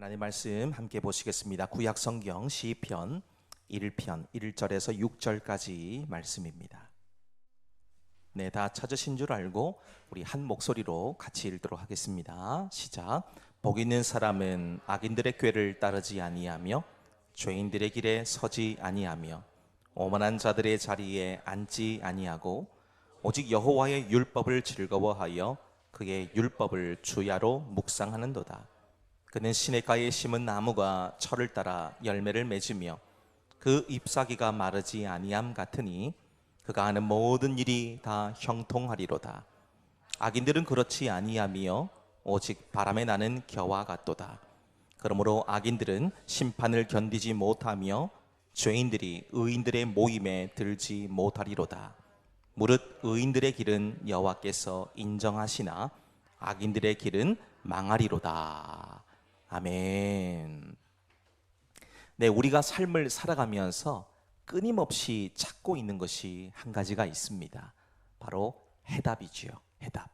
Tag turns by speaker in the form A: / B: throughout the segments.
A: 하나님 말씀 함께 보시겠습니다. 구약 성경 시편 1편 1절에서 6절까지 말씀입니다. 네, 다 찾으신 줄 알고 우리 한 목소리로 같이 읽도록 하겠습니다. 시작. 복 있는 사람은 악인들의 꾀를 따르지 아니하며 죄인들의 길에 서지 아니하며 오만한 자들의 자리에 앉지 아니하고 오직 여호와의 율법을 즐거워하여 그의 율법을 주야로 묵상하는도다. 그는 시냇가에 심은 나무가 철을 따라 열매를 맺으며 그 잎사귀가 마르지 아니함 같으니 그가 하는 모든 일이 다 형통하리로다. 악인들은 그렇지 아니하며 오직 바람에 나는 겨와 같도다. 그러므로 악인들은 심판을 견디지 못하며 죄인들이 의인들의 모임에 들지 못하리로다. 무릇 의인들의 길은 여호와께서 인정하시나 악인들의 길은 망하리로다. 아멘. 네, 우리가 삶을 살아가면서 끊임없이 찾고 있는 것이 한 가지가 있습니다. 바로 해답이지요. 해답.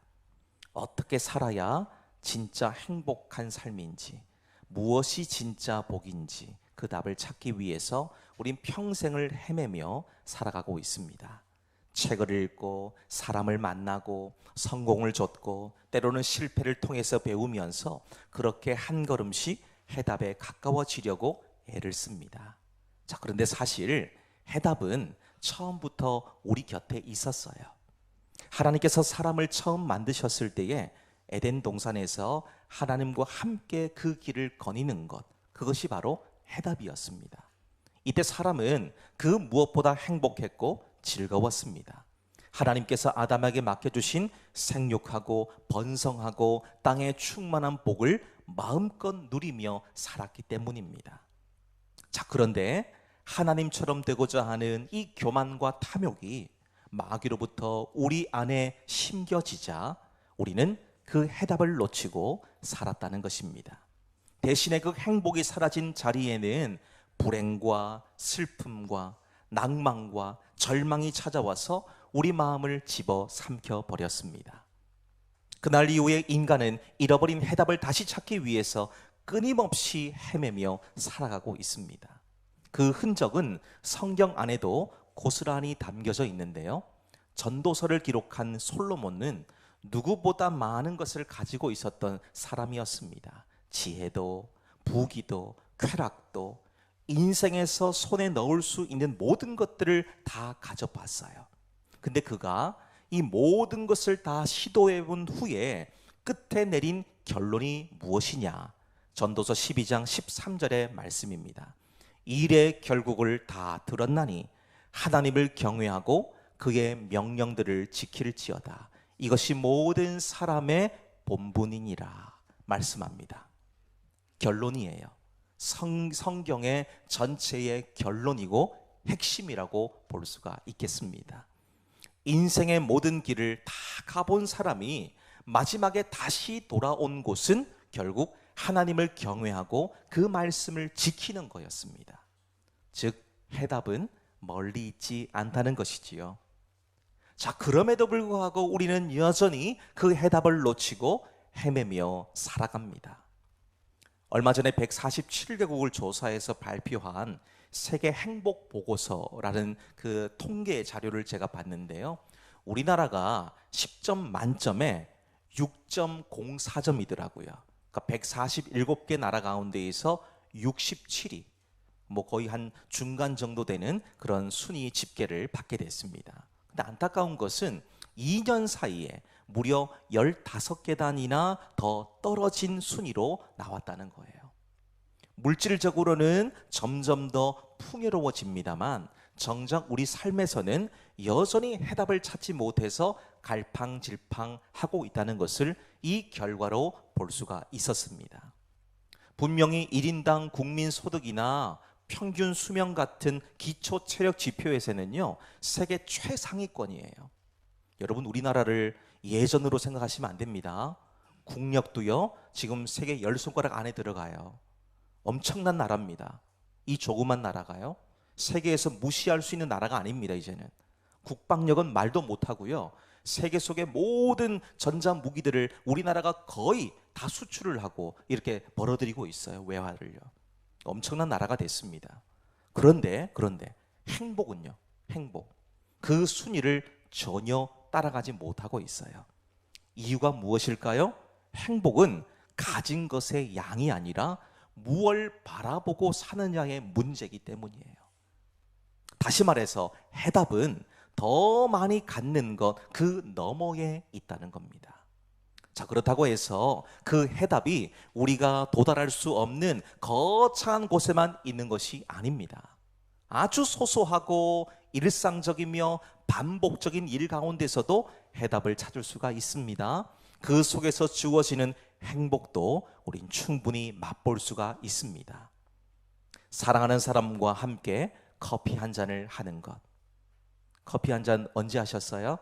A: 어떻게 살아야 진짜 행복한 삶인지, 무엇이 진짜 복인지 그 답을 찾기 위해서 우린 평생을 헤매며 살아가고 있습니다. 책을 읽고 사람을 만나고 성공을 좇고 때로는 실패를 통해서 배우면서 그렇게 한 걸음씩 해답에 가까워지려고 애를 씁니다. 자, 그런데 사실 해답은 처음부터 우리 곁에 있었어요. 하나님께서 사람을 처음 만드셨을 때에 에덴 동산에서 하나님과 함께 그 길을 거니는 것, 그것이 바로 해답이었습니다. 이때 사람은 그 무엇보다 행복했고 즐거웠습니다. 하나님께서 아담에게 맡겨주신 생육하고 번성하고 땅의 충만한 복을 마음껏 누리며 살았기 때문입니다. 자, 그런데 하나님처럼 되고자 하는 이 교만과 탐욕이 마귀로부터 우리 안에 심겨지자 우리는 그 해답을 놓치고 살았다는 것입니다. 대신에 그 행복이 사라진 자리에는 불행과 슬픔과 낭만과 절망이 찾아와서 우리 마음을 집어 삼켜 버렸습니다. 그날 이후에 인간은 잃어버린 해답을 다시 찾기 위해서 끊임없이 헤매며 살아가고 있습니다. 그 흔적은 성경 안에도 고스란히 담겨져 있는데요. 전도서를 기록한 솔로몬은 누구보다 많은 것을 가지고 있었던 사람이었습니다. 지혜도, 부귀도, 쾌락도, 인생에서 손에 넣을 수 있는 모든 것들을 다 가져봤어요. 근데 그가 이 모든 것을 다 시도해 본 후에 끝에 내린 결론이 무엇이냐? 전도서 12장 13절의 말씀입니다. 일의 결국을 다 들었나니 하나님을 경외하고 그의 명령들을 지킬지어다. 이것이 모든 사람의 본분이니라 말씀합니다. 결론이에요. 성경의 전체의 결론이고 핵심이라고 볼 수가 있겠습니다. 인생의 모든 길을 다 가본 사람이 마지막에 다시 돌아온 곳은 결국 하나님을 경외하고 그 말씀을 지키는 거였습니다. 즉 해답은 멀리 있지 않다는 것이지요. 자, 그럼에도 불구하고 우리는 여전히 그 해답을 놓치고 헤매며 살아갑니다. 얼마 전에 147개국을 조사해서 발표한 세계 행복 보고서라는 그 통계 자료를 제가 봤는데요. 우리나라가 10점 만점에 6.04점이더라고요. 그러니까 147개 나라 가운데에서 67위, 거의 한 중간 정도 되는 그런 순위 집계를 받게 됐습니다. 근데 안타까운 것은 2년 사이에 무려 15계단이나 더 떨어진 순위로 나왔다는 거예요. 물질적으로는 점점 더 풍요로워집니다만 정작 우리 삶에서는 여전히 해답을 찾지 못해서 갈팡질팡하고 있다는 것을 이 결과로 볼 수가 있었습니다. 분명히 1인당 국민소득이나 평균 수명 같은 기초 체력 지표에서는요, 세계 최상위권이에요. 여러분, 우리나라를 예전으로 생각하시면 안 됩니다. 국력도요, 지금 세계 10손가락 안에 들어가요. 엄청난 나라입니다. 이 조그만 나라가요, 세계에서 무시할 수 있는 나라가 아닙니다. 이제는 국방력은 말도 못하고요, 세계 속의 모든 전자 무기들을 우리나라가 거의 다 수출을 하고 이렇게 벌어들이고 있어요. 외화를요. 엄청난 나라가 됐습니다. 그런데 행복은요. 행복. 그 순위를 전혀 따라가지 못하고 있어요. 이유가 무엇일까요? 행복은 가진 것의 양이 아니라 무엇을 바라보고 사느냐의 문제이기 때문이에요. 다시 말해서 해답은 더 많이 갖는 것 그 너머에 있다는 겁니다. 자, 그렇다고 해서 그 해답이 우리가 도달할 수 없는 거창한 곳에만 있는 것이 아닙니다. 아주 소소하고 일상적이며 반복적인 일 가운데서도 해답을 찾을 수가 있습니다. 그 속에서 주어지는 행복도 우린 충분히 맛볼 수가 있습니다. 사랑하는 사람과 함께 커피 한 잔을 하는 것. 커피 한 잔 언제 하셨어요?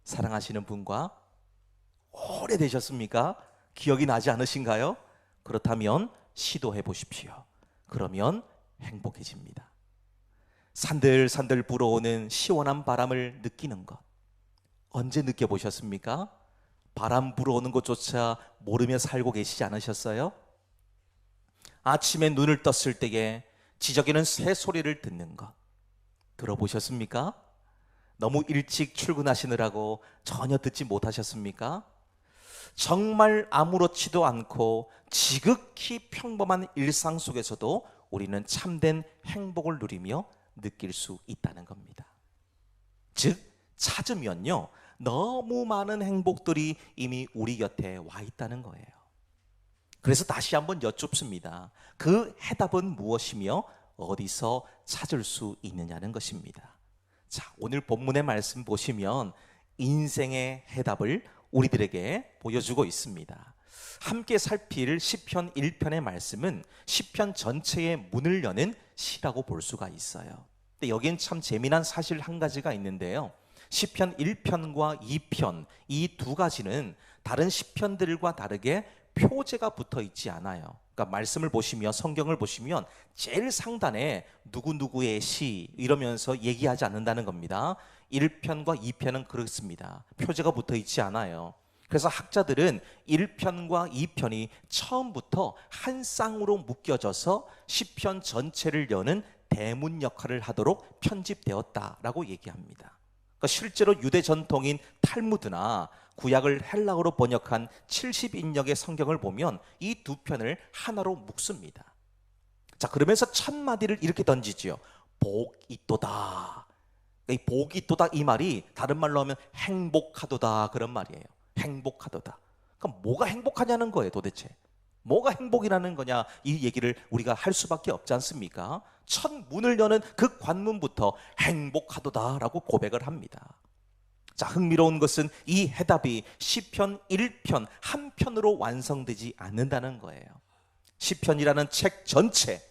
A: 사랑하시는 분과 오래되셨습니까? 기억이 나지 않으신가요? 그렇다면 시도해 보십시오. 그러면 행복해집니다. 산들산들 불어오는 시원한 바람을 느끼는 것. 언제 느껴보셨습니까? 바람 불어오는 것조차 모르며 살고 계시지 않으셨어요? 아침에 눈을 떴을 때에 지저귀는 새 소리를 듣는 것 들어보셨습니까? 너무 일찍 출근하시느라고 전혀 듣지 못하셨습니까? 정말 아무렇지도 않고 지극히 평범한 일상 속에서도 우리는 참된 행복을 누리며 느낄 수 있다는 겁니다. 즉, 찾으면요, 너무 많은 행복들이 이미 우리 곁에 와 있다는 거예요. 그래서 다시 한번 여쭙습니다. 그 해답은 무엇이며 어디서 찾을 수 있느냐는 것입니다. 자, 오늘 본문의 말씀 보시면 인생의 해답을 우리들에게 보여주고 있습니다. 함께 살필 시편 1편의 말씀은 시편 전체의 문을 여는 시라고 볼 수가 있어요. 근데 여기엔 참 재미난 사실 한 가지가 있는데요. 시편 1편과 2편 이 두 가지는 다른 시편들과 다르게 표제가 붙어 있지 않아요. 그러니까 말씀을 보시면, 성경을 보시면 제일 상단에 누구누구의 시 이러면서 얘기하지 않는다는 겁니다. 1편과 2편은 그렇습니다. 표제가 붙어 있지 않아요. 그래서 학자들은 1편과 2편이 처음부터 한 쌍으로 묶여져서 시편 전체를 여는 대문 역할을 하도록 편집되었다라고 얘기합니다. 그러니까 실제로 유대 전통인 탈무드나 구약을 헬라어로 번역한 70인역의 성경을 보면 이 두 편을 하나로 묶습니다. 자, 그러면서 첫 마디를 이렇게 던지지요. 복 있도다. 이 복 있도다 이 말이 다른 말로 하면 행복하도다 그런 말이에요. 행복하도다. 그럼 뭐가 행복하냐는 거예요, 도대체. 뭐가 행복이라는 거냐, 이 얘기를 우리가 할 수밖에 없지 않습니까? 첫 문을 여는 그 관문부터 행복하도다라고 고백을 합니다. 자, 흥미로운 것은 이 해답이 시편 1편 한 편으로 완성되지 않는다는 거예요. 시편이라는 책 전체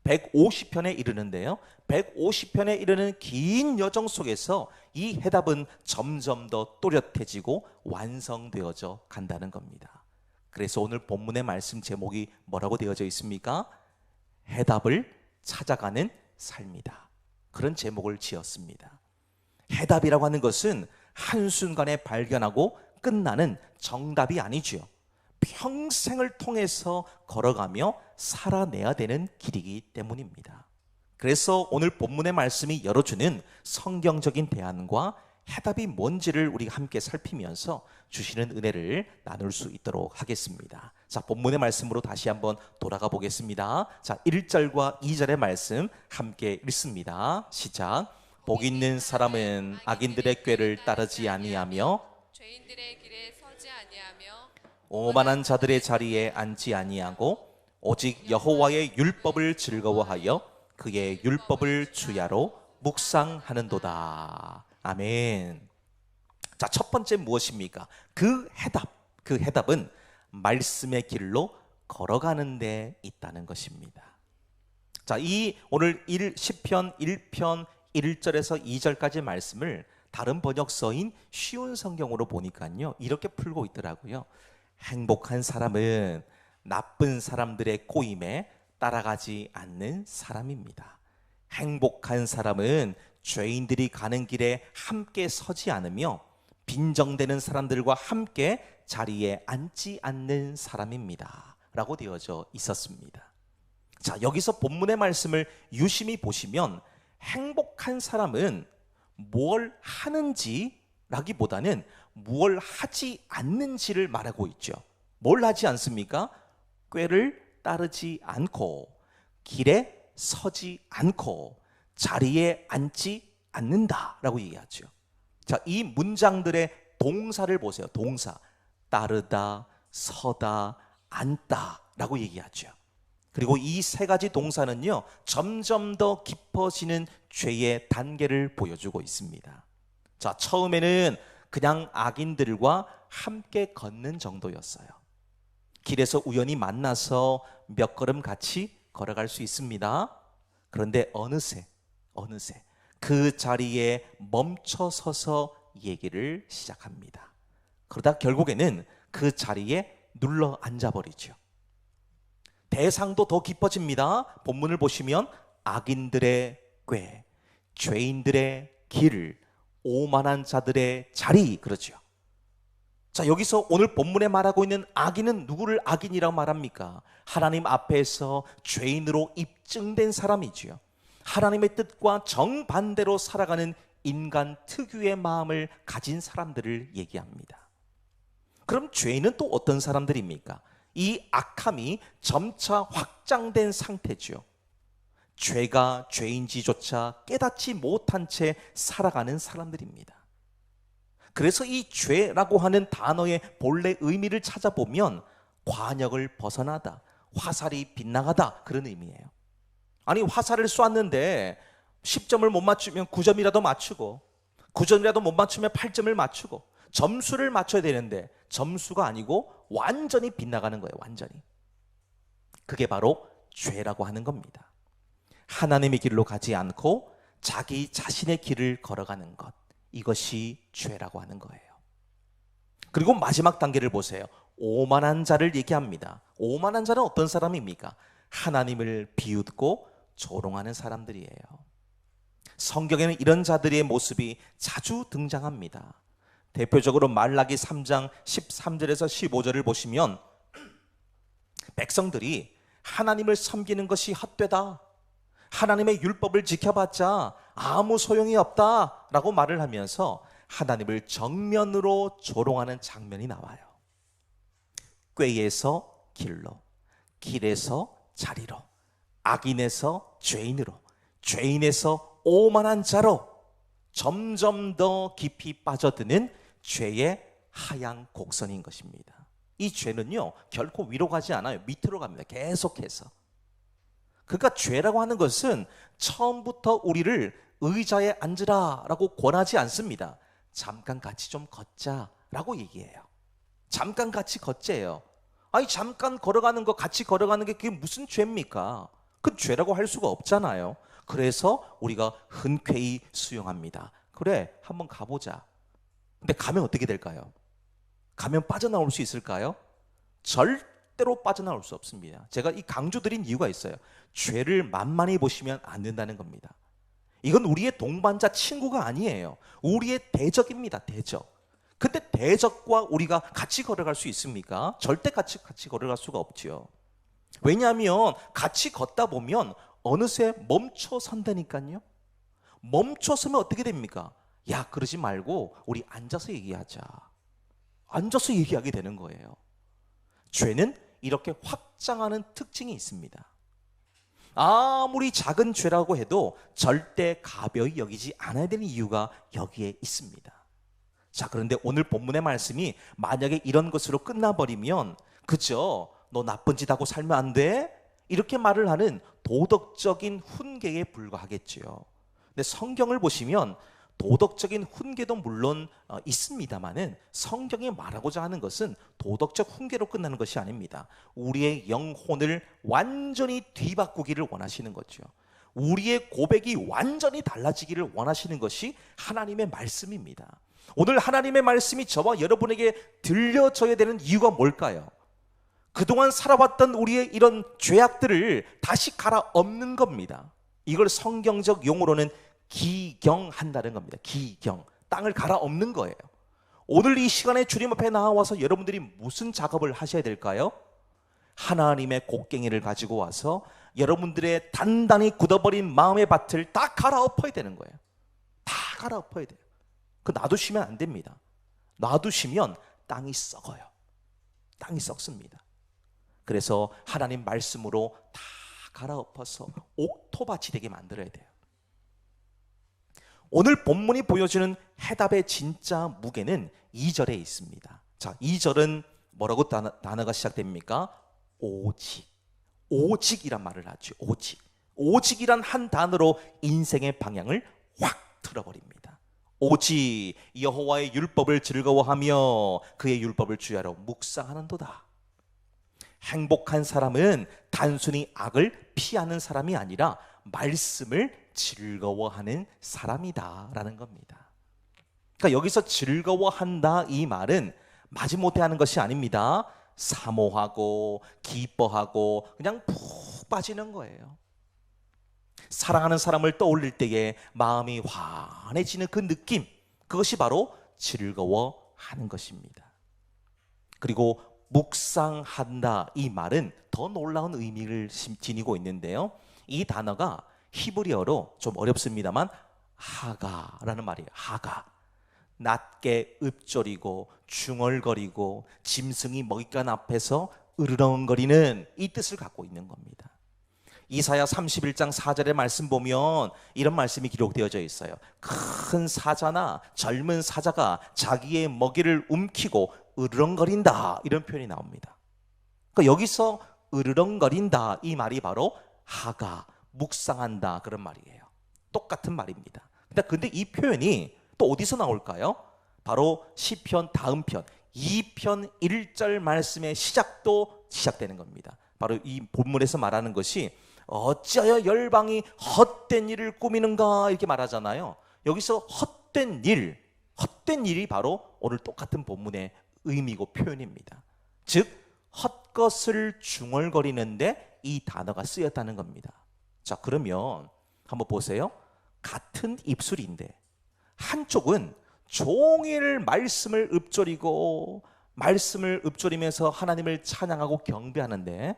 A: 150편에 이르는데요, 150편에 이르는 긴 여정 속에서 이 해답은 점점 더 또렷해지고 완성되어져 간다는 겁니다. 그래서 오늘 본문의 말씀 제목이 뭐라고 되어져 있습니까? 해답을 찾아가는 삶이다. 그런 제목을 지었습니다. 해답이라고 하는 것은 한순간에 발견하고 끝나는 정답이 아니죠. 평생을 통해서 걸어가며 살아내야 되는 길이기 때문입니다. 그래서 오늘 본문의 말씀이 열어주는 성경적인 대안과 해답이 뭔지를 우리가 함께 살피면서 주시는 은혜를 나눌 수 있도록 하겠습니다. 자, 본문의 말씀으로 다시 한번 돌아가 보겠습니다. 자, 1절과 2절의 말씀 함께 읽습니다. 시작. 복 있는 사람은 악인들의 꾀를 따르지 아니하며
B: 죄인들의 길에 서지 아니하며
A: 오만한 자들의 자리에 앉지 아니하고 오직 여호와의 율법을 즐거워하여 그의 율법을 주야로 묵상하는도다. 아멘. 자, 첫 번째 무엇입니까? 그 해답은 말씀의 길로 걸어가는 데 있다는 것입니다. 자, 이 오늘 시편 1편 1절에서 2절까지 말씀을 다른 번역서인 쉬운 성경으로 보니까요, 이렇게 풀고 있더라고요. 행복한 사람은 나쁜 사람들의 꼬임에 따라가지 않는 사람입니다. 행복한 사람은 죄인들이 가는 길에 함께 서지 않으며 빈정되는 사람들과 함께 자리에 앉지 않는 사람입니다 라고 되어져 있었습니다. 자, 여기서 본문의 말씀을 유심히 보시면 행복한 사람은 뭘 하는지 라기보다는 뭘 하지 않는지를 말하고 있죠. 뭘 하지 않습니까? 꾀를 따르지 않고, 길에 서지 않고, 자리에 앉지 않는다 라고 얘기하죠. 자, 이 문장들의 동사를 보세요. 동사. 따르다, 서다, 앉다 라고 얘기하죠. 그리고 이 세 가지 동사는요, 점점 더 깊어지는 죄의 단계를 보여주고 있습니다. 자, 처음에는 그냥 악인들과 함께 걷는 정도였어요. 길에서 우연히 만나서 몇 걸음 같이 걸어갈 수 있습니다. 그런데 어느새 그 자리에 멈춰 서서 얘기를 시작합니다. 그러다 결국에는 그 자리에 눌러 앉아버리죠. 대상도 더 깊어집니다. 본문을 보시면 악인들의 꾀, 죄인들의 길, 오만한 자들의 자리, 그러죠. 자, 여기서 오늘 본문에 말하고 있는 악인은 누구를 악인이라고 말합니까? 하나님 앞에서 죄인으로 입증된 사람이지요. 하나님의 뜻과 정반대로 살아가는 인간 특유의 마음을 가진 사람들을 얘기합니다. 그럼 죄인은 또 어떤 사람들입니까? 이 악함이 점차 확장된 상태죠. 죄가 죄인지조차 깨닫지 못한 채 살아가는 사람들입니다. 그래서 이 죄라고 하는 단어의 본래 의미를 찾아보면 관역을 벗어나다, 화살이 빗나가다, 그런 의미예요. 아니, 화살을 쐈는데 10점을 못 맞추면 9점이라도 맞추고, 9점이라도 못 맞추면 8점을 맞추고, 점수를 맞춰야 되는데 점수가 아니고 완전히 빗나가는 거예요. 완전히. 그게 바로 죄라고 하는 겁니다. 하나님의 길로 가지 않고 자기 자신의 길을 걸어가는 것, 이것이 죄라고 하는 거예요. 그리고 마지막 단계를 보세요. 오만한 자를 얘기합니다. 오만한 자는 어떤 사람입니까? 하나님을 비웃고 조롱하는 사람들이에요. 성경에는 이런 자들의 모습이 자주 등장합니다. 대표적으로 말라기 3장 13절에서 15절을 보시면 백성들이 하나님을 섬기는 것이 헛되다, 하나님의 율법을 지켜봤자 아무 소용이 없다 라고 말을 하면서 하나님을 정면으로 조롱하는 장면이 나와요. 꾀에서 길로, 길에서 자리로, 악인에서 죄인으로, 죄인에서 오만한 자로 점점 더 깊이 빠져드는 죄의 하향 곡선인 것입니다. 이 죄는요, 결코 위로 가지 않아요. 밑으로 갑니다. 계속해서. 그러니까 죄라고 하는 것은 처음부터 우리를 의자에 앉으라 라고 권하지 않습니다. 잠깐 같이 좀 걷자 라고 얘기해요. 잠깐 같이 걷재요. 아니, 잠깐 걸어가는 거, 같이 걸어가는 게 그게 무슨 죄입니까? 그 죄라고 할 수가 없잖아요. 그래서 우리가 흔쾌히 수용합니다. 그래, 한번 가보자. 근데 가면 어떻게 될까요? 가면 빠져나올 수 있을까요? 절대로 빠져나올 수 없습니다. 제가 이 강조드린 이유가 있어요. 죄를 만만히 보시면 안 된다는 겁니다. 이건 우리의 동반자 친구가 아니에요. 우리의 대적입니다. 대적. 근데 대적과 우리가 같이 걸어갈 수 있습니까? 절대 같이 걸어갈 수가 없죠. 왜냐하면 같이 걷다 보면 어느새 멈춰 선다니까요. 멈춰 서면 어떻게 됩니까? 야, 그러지 말고 우리 앉아서 얘기하자. 앉아서 얘기하게 되는 거예요. 죄는 이렇게 확장하는 특징이 있습니다. 아무리 작은 죄라고 해도 절대 가벼이 여기지 않아야 되는 이유가 여기에 있습니다. 자, 그런데 오늘 본문의 말씀이 만약에 이런 것으로 끝나버리면, 그죠? 너 나쁜 짓 하고 살면 안 돼? 이렇게 말을 하는 도덕적인 훈계에 불과하겠지요. 근데 성경을 보시면 도덕적인 훈계도 물론 있습니다만은 성경이 말하고자 하는 것은 도덕적 훈계로 끝나는 것이 아닙니다. 우리의 영혼을 완전히 뒤바꾸기를 원하시는 거죠. 우리의 고백이 완전히 달라지기를 원하시는 것이 하나님의 말씀입니다. 오늘 하나님의 말씀이 저와 여러분에게 들려져야 되는 이유가 뭘까요? 그동안 살아왔던 우리의 이런 죄악들을 다시 갈아엎는 겁니다. 이걸 성경적 용어로는 기경한다는 겁니다. 기경, 땅을 갈아엎는 거예요. 오늘 이 시간에 주님 앞에 나와서 여러분들이 무슨 작업을 하셔야 될까요? 하나님의 곡괭이를 가지고 와서 여러분들의 단단히 굳어버린 마음의 밭을 다 갈아엎어야 되는 거예요. 다 갈아엎어야 돼요. 그 놔두시면 안 됩니다. 놔두시면 땅이 썩어요. 땅이 썩습니다. 그래서 하나님 말씀으로 다 갈아엎어서 옥토밭이 되게 만들어야 돼요. 오늘 본문이 보여주는 해답의 진짜 무게는 2절에 있습니다. 자, 2절은 뭐라고 단어가 시작됩니까? 오직. 오직이란 말을 하죠. 오직. 오직이란 한 단어로 인생의 방향을 확 틀어버립니다. 오직 여호와의 율법을 즐거워하며 그의 율법을 주야로 묵상하는도다. 행복한 사람은 단순히 악을 피하는 사람이 아니라 말씀을 즐거워하는 사람이다 라는 겁니다. 그러니까 여기서 즐거워한다 이 말은 마지못해 하는 것이 아닙니다. 사모하고 기뻐하고 그냥 푹 빠지는 거예요. 사랑하는 사람을 떠올릴 때에 마음이 환해지는 그 느낌, 그것이 바로 즐거워하는 것입니다. 그리고 묵상한다 이 말은 더 놀라운 의미를 지니고 있는데요. 이 단어가 히브리어로 좀 어렵습니다만 하가라는 말이에요. 하가. 낮게 읊조리고 중얼거리고 짐승이 먹잇간 앞에서 으르렁거리는 이 뜻을 갖고 있는 겁니다. 이사야 31장 4절의 말씀 보면 이런 말씀이 기록되어져 있어요. 큰 사자나 젊은 사자가 자기의 먹이를 움키고 으르렁거린다 이런 표현이 나옵니다. 그러니까 여기서 으르렁거린다 이 말이 바로 하가, 묵상한다 그런 말이에요. 똑같은 말입니다. 근데 이 표현이 또 어디서 나올까요? 바로 시편 다음 편 2편 1절 말씀의 시작도 시작되는 겁니다. 바로 이 본문에서 말하는 것이 어찌하여 열방이 헛된 일을 꾸미는가 이렇게 말하잖아요. 여기서 헛된 일이 바로 오늘 똑같은 본문의 의미고 표현입니다. 즉 헛것을 중얼거리는데 이 단어가 쓰였다는 겁니다. 자, 그러면 한번 보세요. 같은 입술인데 한쪽은 종일 말씀을 읊조리고 말씀을 읊조리면서 하나님을 찬양하고 경배하는데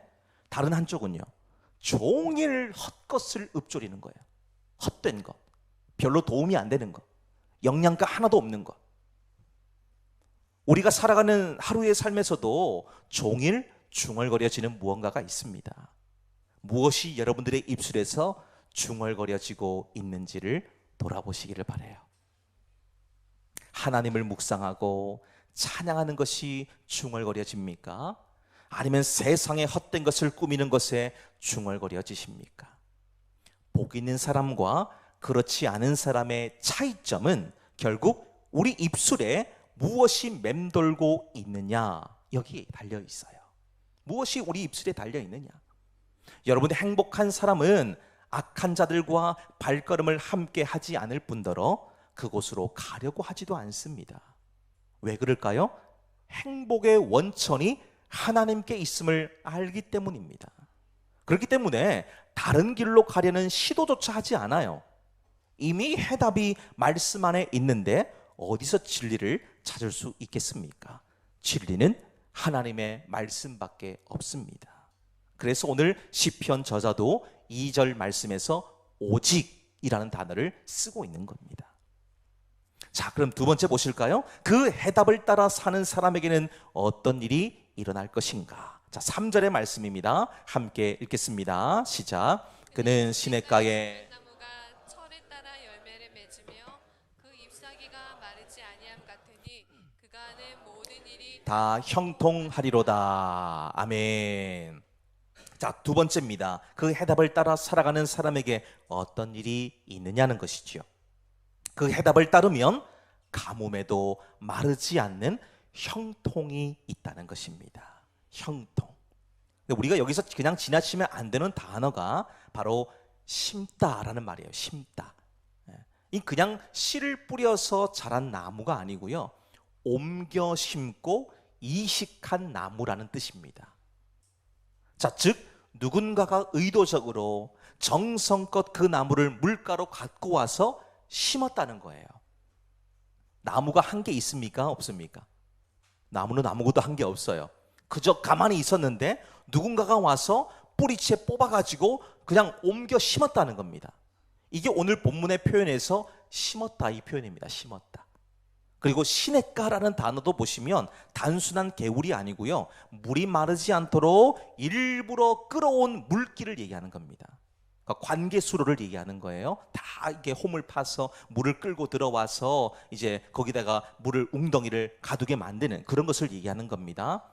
A: 다른 한쪽은요 종일 헛것을 읊조리는 거예요. 헛된 것, 별로 도움이 안 되는 것, 영양가 하나도 없는 것. 우리가 살아가는 하루의 삶에서도 종일 중얼거려지는 무언가가 있습니다. 무엇이 여러분들의 입술에서 중얼거려지고 있는지를 돌아보시기를 바라요. 하나님을 묵상하고 찬양하는 것이 중얼거려집니까? 아니면 세상의 헛된 것을 꾸미는 것에 중얼거려지십니까? 복 있는 사람과 그렇지 않은 사람의 차이점은 결국 우리 입술에 무엇이 맴돌고 있느냐 여기에 달려 있어요. 무엇이 우리 입술에 달려 있느냐. 여러분의 행복한 사람은 악한 자들과 발걸음을 함께 하지 않을 뿐더러 그곳으로 가려고 하지도 않습니다. 왜 그럴까요? 행복의 원천이 하나님께 있음을 알기 때문입니다. 그렇기 때문에 다른 길로 가려는 시도조차 하지 않아요. 이미 해답이 말씀 안에 있는데 어디서 진리를 찾을 수 있겠습니까? 진리는 하나님의 말씀밖에 없습니다. 그래서 오늘 시편 저자도 2절 말씀에서 오직이라는 단어를 쓰고 있는 겁니다. 자, 그럼 두 번째 보실까요? 그 해답을 따라 사는 사람에게는 어떤 일이 일어날 것인가? 자, 3절의 말씀입니다. 함께 읽겠습니다. 시작. 그는 시냇가에
B: 나무가 철에 따라 열매를 맺으며 그 잎사귀가 마르지 아니함 같으니 그가 하는 모든 일이
A: 다 형통하리로다. 아멘. 자, 두 번째입니다. 그 해답을 따라 살아가는 사람에게 어떤 일이 있느냐는 것이지요. 그 해답을 따르면 가뭄에도 마르지 않는 형통이 있다는 것입니다. 형통. 우리가 여기서 그냥 지나치면 안 되는 단어가 바로 심다라는 말이에요. 심다. 이 그냥 씨를 뿌려서 자란 나무가 아니고요. 옮겨 심고 이식한 나무라는 뜻입니다. 자, 즉 누군가가 의도적으로 정성껏 그 나무를 물가로 갖고 와서 심었다는 거예요. 나무가 한 개 있습니까? 없습니까? 나무는 아무것도 한 게 없어요. 그저 가만히 있었는데 누군가가 와서 뿌리채 뽑아가지고 그냥 옮겨 심었다는 겁니다. 이게 오늘 본문의 표현에서 심었다 이 표현입니다. 심었다. 그리고 시냇가라는 단어도 보시면 단순한 개울이 아니고요, 물이 마르지 않도록 일부러 끌어온 물길을 얘기하는 겁니다. 그러니까 관계수로를 얘기하는 거예요. 다 이게 홈을 파서 물을 끌고 들어와서 이제 거기다가 물을 웅덩이를 가두게 만드는 그런 것을 얘기하는 겁니다.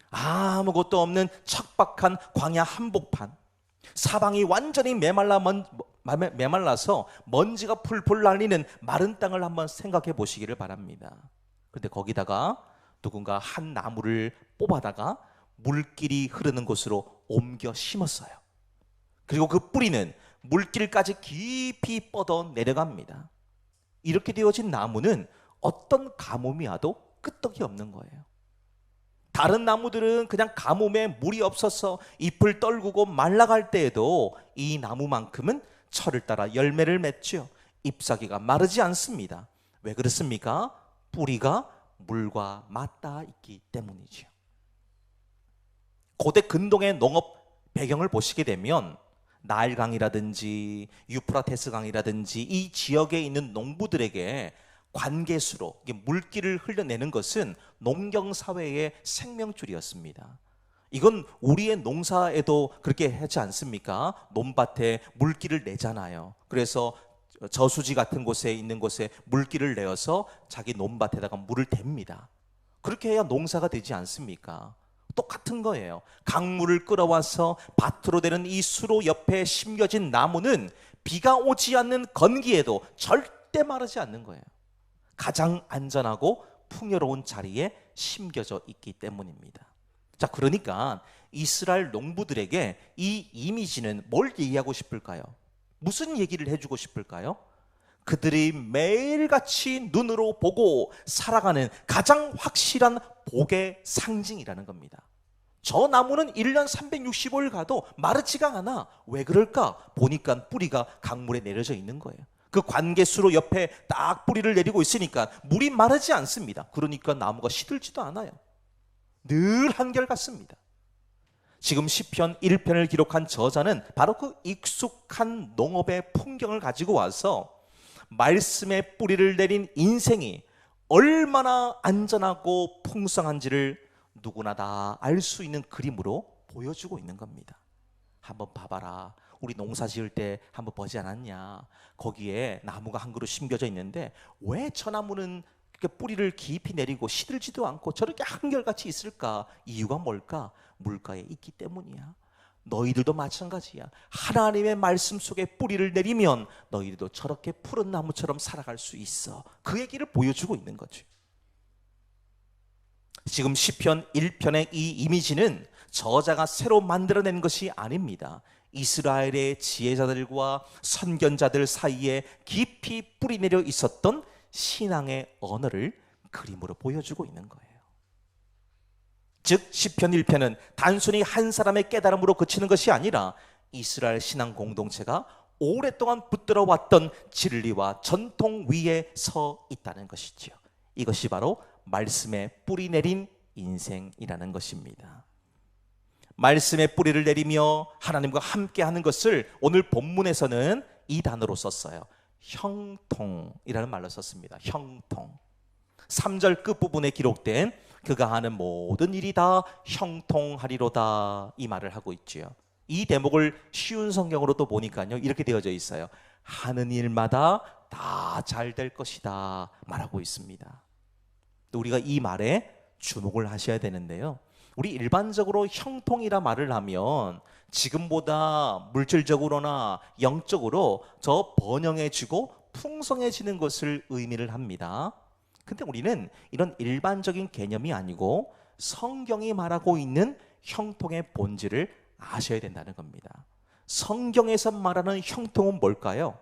A: 아무것도 없는 척박한 광야 한복판, 사방이 완전히 메말라서 먼지가 풀풀 날리는 마른 땅을 한번 생각해 보시기를 바랍니다. 그런데 거기다가 누군가 한 나무를 뽑아다가 물길이 흐르는 곳으로 옮겨 심었어요. 그리고 그 뿌리는 물길까지 깊이 뻗어 내려갑니다. 이렇게 되어진 나무는 어떤 가뭄이 와도 끄떡이 없는 거예요. 다른 나무들은 그냥 가뭄에 물이 없어서 잎을 떨구고 말라갈 때에도 이 나무만큼은 철을 따라 열매를 맺죠. 잎사귀가 마르지 않습니다. 왜 그렇습니까? 뿌리가 물과 맞닿아 있기 때문이죠. 고대 근동의 농업 배경을 보시게 되면 나일강이라든지 유프라테스 강이라든지 이 지역에 있는 농부들에게 관계수로 물길을 흘려내는 것은 농경사회의 생명줄이었습니다. 이건 우리의 농사에도 그렇게 하지 않습니까? 논밭에 물길을 내잖아요. 그래서 저수지 같은 곳에 있는 곳에 물길을 내어서 자기 논밭에다가 물을 댑니다. 그렇게 해야 농사가 되지 않습니까? 똑같은 거예요. 강물을 끌어와서 밭으로 되는 이 수로 옆에 심겨진 나무는 비가 오지 않는 건기에도 절대 마르지 않는 거예요. 가장 안전하고 풍요로운 자리에 심겨져 있기 때문입니다. 자, 그러니까 이스라엘 농부들에게 이 이미지는 뭘 얘기하고 싶을까요? 무슨 얘기를 해주고 싶을까요? 그들이 매일같이 눈으로 보고 살아가는 가장 확실한 복의 상징이라는 겁니다. 저 나무는 1년 365일 가도 마르지가 않아. 왜 그럴까? 보니까 뿌리가 강물에 내려져 있는 거예요. 그 관계수로 옆에 딱 뿌리를 내리고 있으니까 물이 마르지 않습니다. 그러니까 나무가 시들지도 않아요. 늘 한결같습니다. 지금 시편 1편을 기록한 저자는 바로 그 익숙한 농업의 풍경을 가지고 와서 말씀의 뿌리를 내린 인생이 얼마나 안전하고 풍성한지를 누구나 다 알 수 있는 그림으로 보여주고 있는 겁니다. 한번 봐봐라. 우리 농사 지을 때 한번 보지 않았냐? 거기에 나무가 한 그루 심겨져 있는데 왜 저 나무는 뿌리를 깊이 내리고 시들지도 않고 저렇게 한결같이 있을까? 이유가 뭘까? 물가에 있기 때문이야. 너희들도 마찬가지야. 하나님의 말씀 속에 뿌리를 내리면 너희들도 저렇게 푸른 나무처럼 살아갈 수 있어. 그 얘기를 보여주고 있는 거죠. 지금 시편 1편의 이 이미지는 저자가 새로 만들어낸 것이 아닙니다. 이스라엘의 지혜자들과 선견자들 사이에 깊이 뿌리내려 있었던 신앙의 언어를 그림으로 보여주고 있는 거예요. 즉 시편 1편은 단순히 한 사람의 깨달음으로 그치는 것이 아니라 이스라엘 신앙 공동체가 오랫동안 붙들어 왔던 진리와 전통 위에 서 있다는 것이죠. 이것이 바로 말씀에 뿌리 내린 인생이라는 것입니다. 말씀에 뿌리를 내리며 하나님과 함께하는 것을 오늘 본문에서는 이 단어로 썼어요. 형통이라는 말로 썼습니다. 형통. 3절 끝부분에 기록된 그가 하는 모든 일이 다 형통하리로다 이 말을 하고 있지요. 이 대목을 쉬운 성경으로도 보니까요 이렇게 되어져 있어요. 하는 일마다 다 잘 될 것이다 말하고 있습니다. 또 우리가 이 말에 주목을 하셔야 되는데요, 우리 일반적으로 형통이라 말을 하면 지금보다 물질적으로나 영적으로 더 번영해지고 풍성해지는 것을 의미를 합니다. 근데 우리는 이런 일반적인 개념이 아니고 성경이 말하고 있는 형통의 본질을 아셔야 된다는 겁니다. 성경에서 말하는 형통은 뭘까요?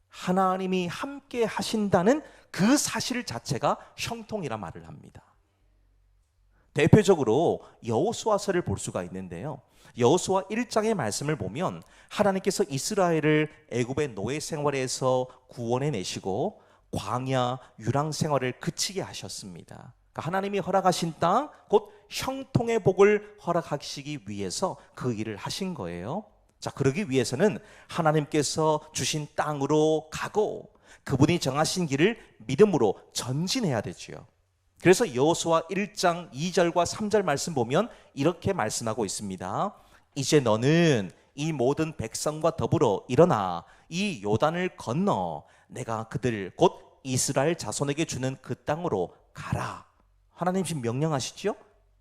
A: 하나님이 함께 하신다는 그 사실 자체가 형통이라 말을 합니다. 대표적으로 여호수아서를 볼 수가 있는데요, 여호수아 1장의 말씀을 보면 하나님께서 이스라엘을 애굽의 노예 생활에서 구원해 내시고 광야 유랑 생활을 그치게 하셨습니다. 그러니까 하나님이 허락하신 땅, 곧 형통의 복을 허락하시기 위해서 그 일을 하신 거예요. 자, 그러기 위해서는 하나님께서 주신 땅으로 가고 그분이 정하신 길을 믿음으로 전진해야 되지요. 그래서 여호수아 1장 2절과 3절 말씀 보면 이렇게 말씀하고 있습니다. 이제 너는 이 모든 백성과 더불어 일어나 이 요단을 건너 내가 그들 곧 이스라엘 자손에게 주는 그 땅으로 가라. 하나님 지금 명령하시죠?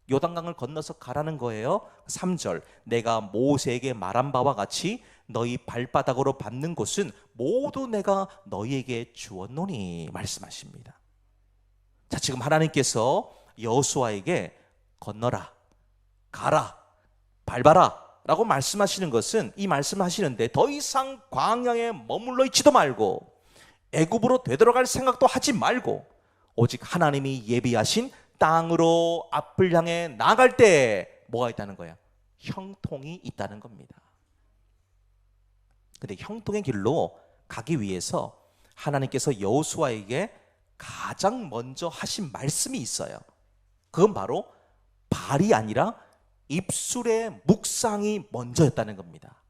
A: 요단강을 건너서 가라는 거예요. 3절 내가 모세에게 말한 바와 같이 너희 발바닥으로 밟는 곳은 모두 내가 너희에게 주었노니 말씀하십니다. 자, 지금 하나님께서 여호수아에게 건너라, 가라, 밟아라 라고 말씀하시는 것은, 이 말씀하시는데 더 이상 광야에 머물러 있지도 말고 애굽으로 되돌아갈 생각도 하지 말고 오직 하나님이 예비하신 땅으로 앞을 향해 나아갈 때 뭐가 있다는 거야? 형통이 있다는 겁니다. 근데 형통의 길로 가기 위해서 하나님께서 여호수아에게 가장 먼저 하신 말씀이 있어요. 그건 바로 발이 아니라 입술의 묵상이 먼저였다는 겁니다.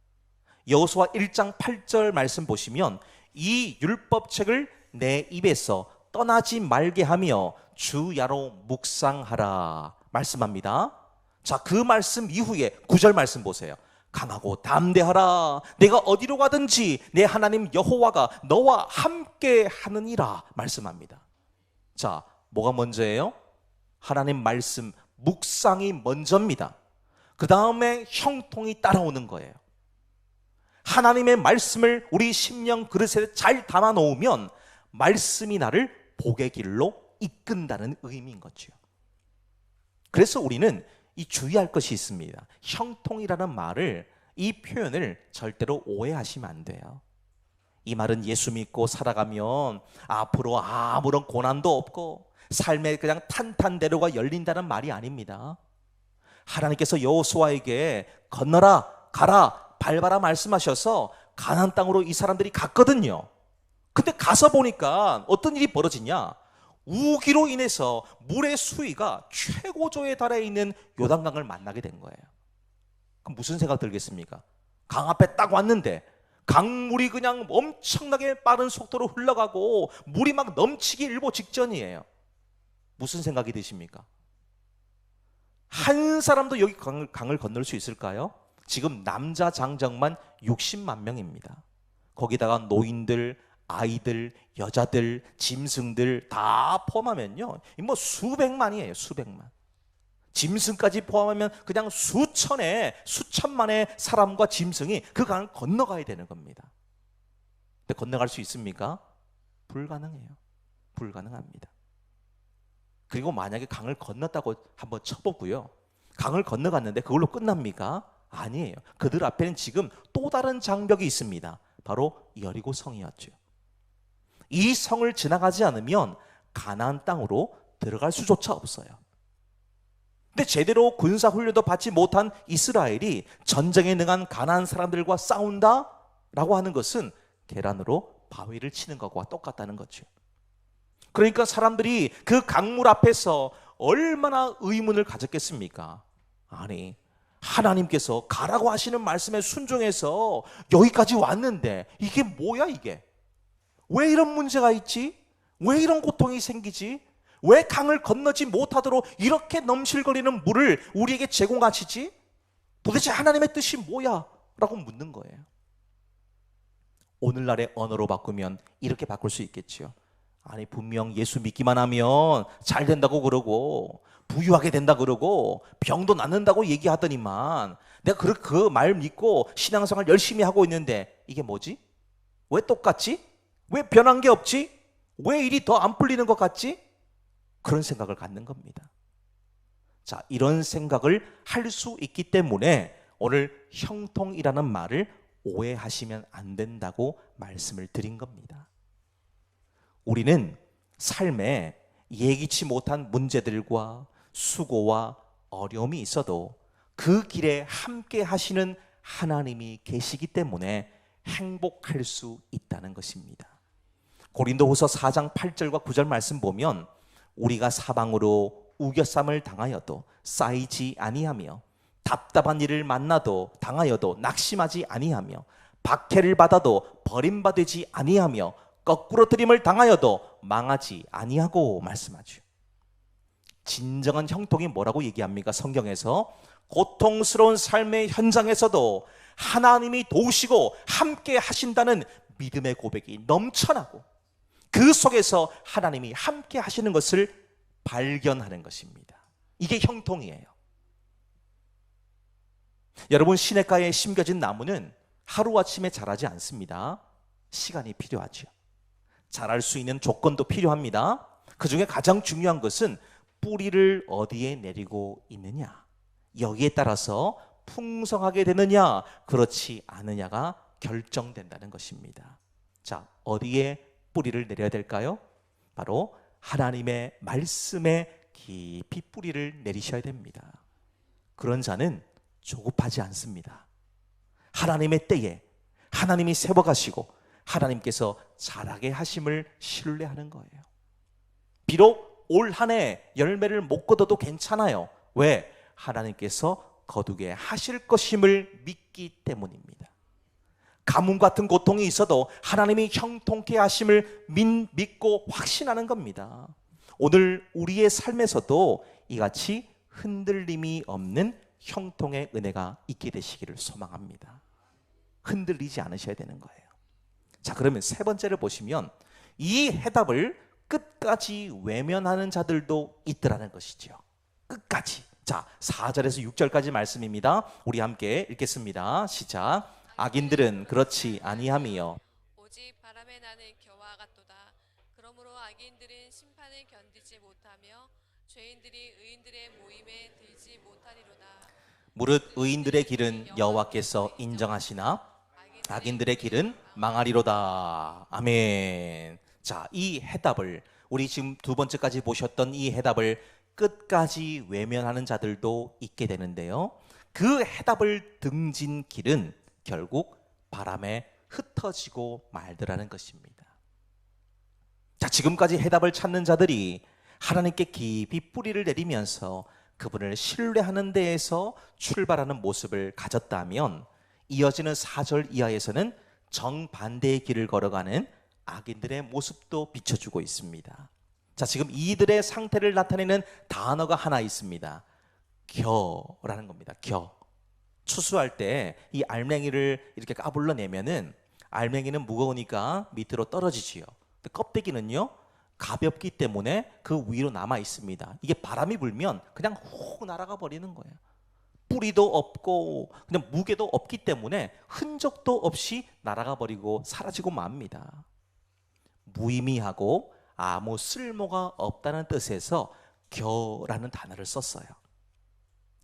A: 여호수아 1장 8절 말씀 보시면 이 율법책을 내 입에서 떠나지 말게 하며 주야로 묵상하라 말씀합니다. 자, 그 말씀 이후에 9절 말씀 보세요. 강하고 담대하라. 내가 어디로 가든지 내 하나님 여호와가 너와 함께 하느니라 말씀합니다. 자, 뭐가 먼저예요? 하나님 말씀 묵상이 먼저입니다. 그 다음에 형통이 따라오는 거예요. 하나님의 말씀을 우리 심령 그릇에 잘 담아 놓으면 말씀이 나를 복의 길로 이끈다는 의미인 거죠. 그래서 우리는 이 주의할 것이 있습니다. 형통이라는 말을, 이 표현을 절대로 오해하시면 안 돼요. 이 말은 예수 믿고 살아가면 앞으로 아무런 고난도 없고 삶에 그냥 탄탄대로가 열린다는 말이 아닙니다. 하나님께서 여호수아에게 건너라, 가라, 밟아라 말씀하셔서 가나안 땅으로 이 사람들이 갔거든요. 근데 가서 보니까 어떤 일이 벌어지냐? 우기로 인해서 물의 수위가 최고조에 달해 있는 요단강을 만나게 된 거예요. 그럼 무슨 생각 들겠습니까? 강 앞에 딱 왔는데 강물이 그냥 엄청나게 빠른 속도로 흘러가고 물이 막 넘치기 일보 직전이에요. 무슨 생각이 드십니까? 한 사람도 여기 강을 건널 수 있을까요? 지금 남자 장정만 60만 명입니다. 거기다가 노인들, 아이들, 여자들, 짐승들 다 포함하면요, 뭐 수백만이에요. 수백만. 짐승까지 포함하면 그냥 수천의, 수천만의 사람과 짐승이 그 강을 건너가야 되는 겁니다. 근데 건너갈 수 있습니까? 불가능해요. 불가능합니다. 그리고 만약에 강을 건넜다고 한번 쳐보고요, 강을 건너갔는데 그걸로 끝납니까? 아니에요. 그들 앞에는 지금 또 다른 장벽이 있습니다. 바로 여리고 성이었죠. 이 성을 지나가지 않으면 가나안 땅으로 들어갈 수조차 없어요. 근데 제대로 군사 훈련도 받지 못한 이스라엘이 전쟁에 능한 가나안 사람들과 싸운다라고 하는 것은 계란으로 바위를 치는 것과 똑같다는 거죠. 그러니까 사람들이 그 강물 앞에서 얼마나 의문을 가졌겠습니까? 아니, 하나님께서 가라고 하시는 말씀에 순종해서 여기까지 왔는데 이게 뭐야 이게? 왜 이런 문제가 있지? 왜 이런 고통이 생기지? 왜 강을 건너지 못하도록 이렇게 넘실거리는 물을 우리에게 제공하시지? 도대체 하나님의 뜻이 뭐야? 라고 묻는 거예요. 오늘날의 언어로 바꾸면 이렇게 바꿀 수 있겠지요. 아니, 분명 예수 믿기만 하면 잘 된다고 그러고 부유하게 된다 그러고 병도 낫는다고 얘기하더니만 내가 그 말 믿고 신앙생활 열심히 하고 있는데 이게 뭐지? 왜 똑같지? 왜 변한 게 없지? 왜 일이 더 안 풀리는 것 같지? 그런 생각을 갖는 겁니다. 자, 이런 생각을 할 수 있기 때문에 오늘 형통이라는 말을 오해하시면 안 된다고 말씀을 드린 겁니다. 우리는 삶에 예기치 못한 문제들과 수고와 어려움이 있어도 그 길에 함께 하시는 하나님이 계시기 때문에 행복할 수 있다는 것입니다. 고린도후서 4장 8절과 9절 말씀 보면 우리가 사방으로 우겨쌈을 당하여도 쌓이지 아니하며 답답한 일을 만나도 당하여도 낙심하지 아니하며 박해를 받아도 버림받지 아니하며 거꾸로 들임을 당하여도 망하지 아니하고 말씀하죠. 진정한 형통이 뭐라고 얘기합니까? 성경에서 고통스러운 삶의 현장에서도 하나님이 도우시고 함께 하신다는 믿음의 고백이 넘쳐나고 그 속에서 하나님이 함께 하시는 것을 발견하는 것입니다. 이게 형통이에요. 여러분, 시냇가에 심겨진 나무는 하루아침에 자라지 않습니다. 시간이 필요하죠. 자랄 수 있는 조건도 필요합니다. 그 중에 가장 중요한 것은 뿌리를 어디에 내리고 있느냐, 여기에 따라서 풍성하게 되느냐 그렇지 않느냐가 결정된다는 것입니다. 자, 어디에 뿌리를 내려야 될까요? 바로 하나님의 말씀에 깊이 뿌리를 내리셔야 됩니다. 그런 자는 조급하지 않습니다. 하나님의 때에 하나님이 세워가시고 하나님께서 자라게 하심을 신뢰하는 거예요. 비록 올 한 해 열매를 못 거둬도 괜찮아요. 왜? 하나님께서 거두게 하실 것임을 믿기 때문입니다. 가뭄 같은 고통이 있어도 하나님이 형통케 하심을 믿고 확신하는 겁니다. 오늘 우리의 삶에서도 이같이 흔들림이 없는 형통의 은혜가 있게 되시기를 소망합니다. 흔들리지 않으셔야 되는 거예요. 자, 그러면 세 번째를 보시면 이 해답을 끝까지 외면하는 자들도 있더라는 것이죠. 끝까지. 자, 4절에서 6절까지 말씀입니다. 우리 함께 읽겠습니다. 시작. 악인들은 그렇지 아니함이요
B: 오직 바람에 나는 겨와 같도다. 그러므로 악인들은 심판을 견디지 못하며 죄인들이 의인들의 모임에 들지 못하리로다.
A: 무릇 의인들의 길은 여호와께서 인정하시나 악인들의 길은 망하리로다. 아멘. 자, 이 해답을, 우리 지금 두 번째까지 보셨던 이 해답을 끝까지 외면하는 자들도 있게 되는데요, 그 해답을 등진 길은 결국 바람에 흩어지고 말더라는 것입니다. 자, 지금까지 해답을 찾는 자들이 하나님께 깊이 뿌리를 내리면서 그분을 신뢰하는 데에서 출발하는 모습을 가졌다면, 이어지는 4절 이하에서는 정반대의 길을 걸어가는 악인들의 모습도 비춰주고 있습니다. 자, 지금 이들의 상태를 나타내는 단어가 하나 있습니다. 겨라는 겁니다. 겨. 추수할 때 이 알맹이를 이렇게 까불러내면은 알맹이는 무거우니까 밑으로 떨어지지요. 근데 껍데기는요, 가볍기 때문에 그 위로 남아 있습니다. 이게 바람이 불면 그냥 훅 날아가 버리는 거예요. 뿌리도 없고 그냥 무게도 없기 때문에 흔적도 없이 날아가 버리고 사라지고 맙니다. 무의미하고 아무 쓸모가 없다는 뜻에서 겨라는 단어를 썼어요.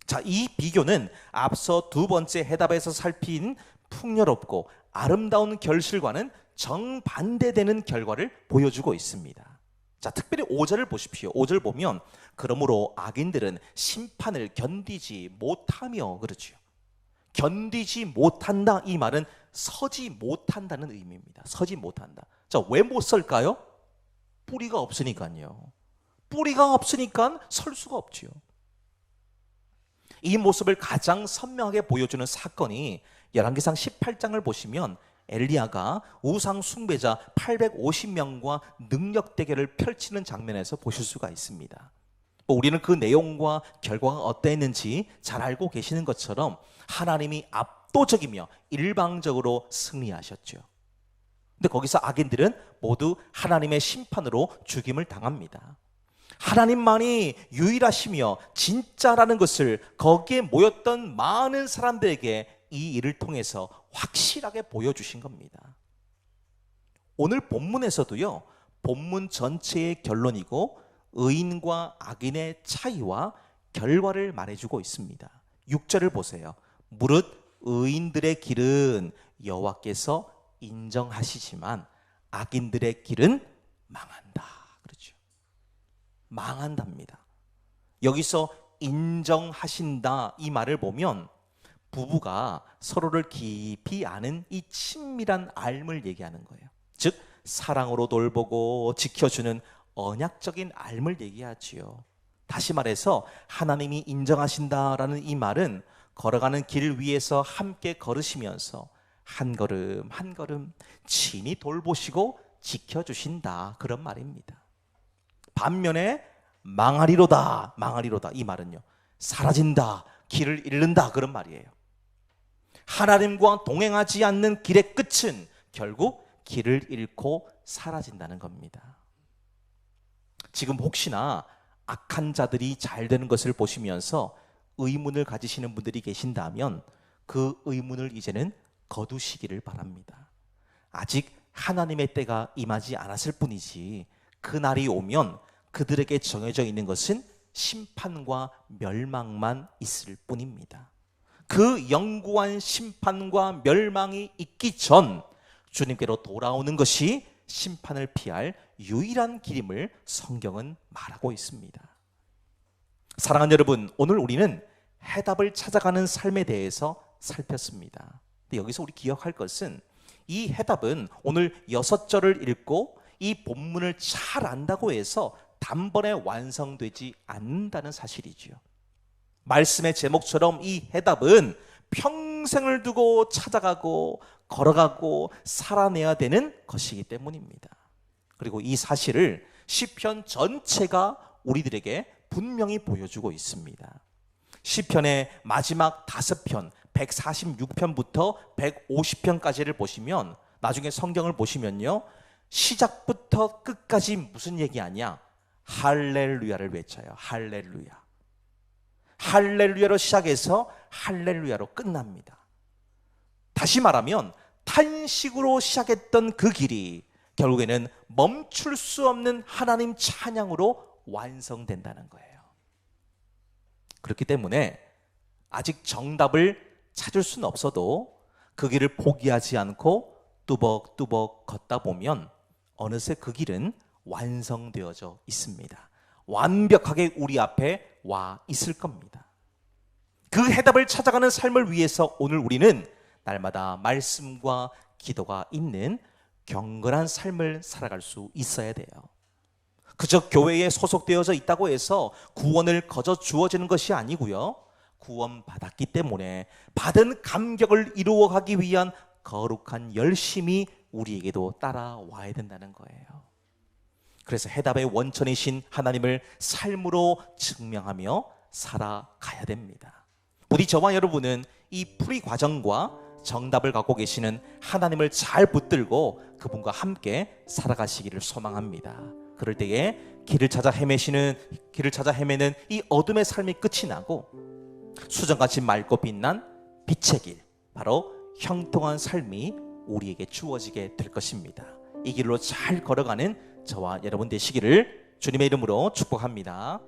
A: 자, 이 비교는 앞서 두 번째 해답에서 살핀 풍요롭고 아름다운 결실과는 정반대되는 결과를 보여주고 있습니다. 자, 특별히 5절을 보십시오. 5절 보면 그러므로 악인들은 심판을 견디지 못하며, 그렇죠. 견디지 못한다, 이 말은 서지 못한다는 의미입니다. 서지 못한다. 자, 왜 못 설까요? 뿌리가 없으니까요. 뿌리가 없으니까 설 수가 없지요. 이 모습을 가장 선명하게 보여주는 사건이 열왕기상 18장을 보시면 엘리야가 우상 숭배자 850명과 능력 대결을 펼치는 장면에서 보실 수가 있습니다. 우리는 그 내용과 결과가 어땠는지 잘 알고 계시는 것처럼 하나님이 압도적이며 일방적으로 승리하셨죠. 근데 거기서 악인들은 모두 하나님의 심판으로 죽임을 당합니다. 하나님만이 유일하시며 진짜라는 것을 거기에 모였던 많은 사람들에게 이 일을 통해서 확실하게 보여주신 겁니다. 오늘 본문에서도요, 본문 전체의 결론이고 의인과 악인의 차이와 결과를 말해주고 있습니다. 6절을 보세요. 무릇 의인들의 길은 여호와께서 인정하시지만 악인들의 길은 망한다. 그렇죠. 망한답니다. 여기서 인정하신다 이 말을 보면 부부가 서로를 깊이 아는 이 친밀한 알을 얘기하는 거예요. 즉 사랑으로 돌보고 지켜주는 언약적인 삶을 얘기하지요. 다시 말해서 하나님이 인정하신다라는 이 말은 걸어가는 길 위에서 함께 걸으시면서 한 걸음 한 걸음 친히 돌보시고 지켜주신다, 그런 말입니다. 반면에 망하리로다, 망하리로다, 이 말은요, 사라진다, 길을 잃는다, 그런 말이에요. 하나님과 동행하지 않는 길의 끝은 결국 길을 잃고 사라진다는 겁니다. 지금 혹시나 악한 자들이 잘 되는 것을 보시면서 의문을 가지시는 분들이 계신다면 그 의문을 이제는 거두시기를 바랍니다. 아직 하나님의 때가 임하지 않았을 뿐이지 그날이 오면 그들에게 정해져 있는 것은 심판과 멸망만 있을 뿐입니다. 그 영구한 심판과 멸망이 있기 전 주님께로 돌아오는 것이 심판을 피할 유일한 길임을 성경은 말하고 있습니다. 사랑하는 여러분, 오늘 우리는 해답을 찾아가는 삶에 대해서 살폈습니다. 근데 여기서 우리 기억할 것은 이 해답은 오늘 6절을 읽고 이 본문을 잘 안다고 해서 단번에 완성되지 않는다는 사실이지요. 말씀의 제목처럼 이 해답은 평생을 두고 찾아가고 걸어가고 살아내야 되는 것이기 때문입니다. 그리고 이 사실을 시편 전체가 우리들에게 분명히 보여주고 있습니다. 시편의 마지막 5편 146편부터 150편까지를 보시면, 나중에 성경을 보시면요, 시작부터 끝까지 무슨 얘기하냐? 할렐루야를 외쳐요. 할렐루야. 할렐루야로 시작해서 할렐루야로 끝납니다. 다시 말하면 탄식으로 시작했던 그 길이 결국에는 멈출 수 없는 하나님 찬양으로 완성된다는 거예요. 그렇기 때문에 아직 정답을 찾을 수는 없어도 그 길을 포기하지 않고 뚜벅뚜벅 걷다 보면 어느새 그 길은 완성되어져 있습니다. 완벽하게 우리 앞에 와 있을 겁니다. 그 해답을 찾아가는 삶을 위해서 오늘 우리는 날마다 말씀과 기도가 있는 경건한 삶을 살아갈 수 있어야 돼요. 그저 교회에 소속되어져 있다고 해서 구원을 거저 주어지는 것이 아니고요, 구원받았기 때문에 받은 감격을 이루어가기 위한 거룩한 열심이 우리에게도 따라와야 된다는 거예요. 그래서 해답의 원천이신 하나님을 삶으로 증명하며 살아가야 됩니다. 부디 저와 여러분은 이 풀이 과정과 정답을 갖고 계시는 하나님을 잘 붙들고 그분과 함께 살아가시기를 소망합니다. 그럴 때에 길을 찾아 헤매는 이 어둠의 삶이 끝이 나고 수정같이 맑고 빛난 빛의 길, 바로 형통한 삶이 우리에게 주어지게 될 것입니다. 이 길로 잘 걸어가는 저와 여러분 되시기를 주님의 이름으로 축복합니다.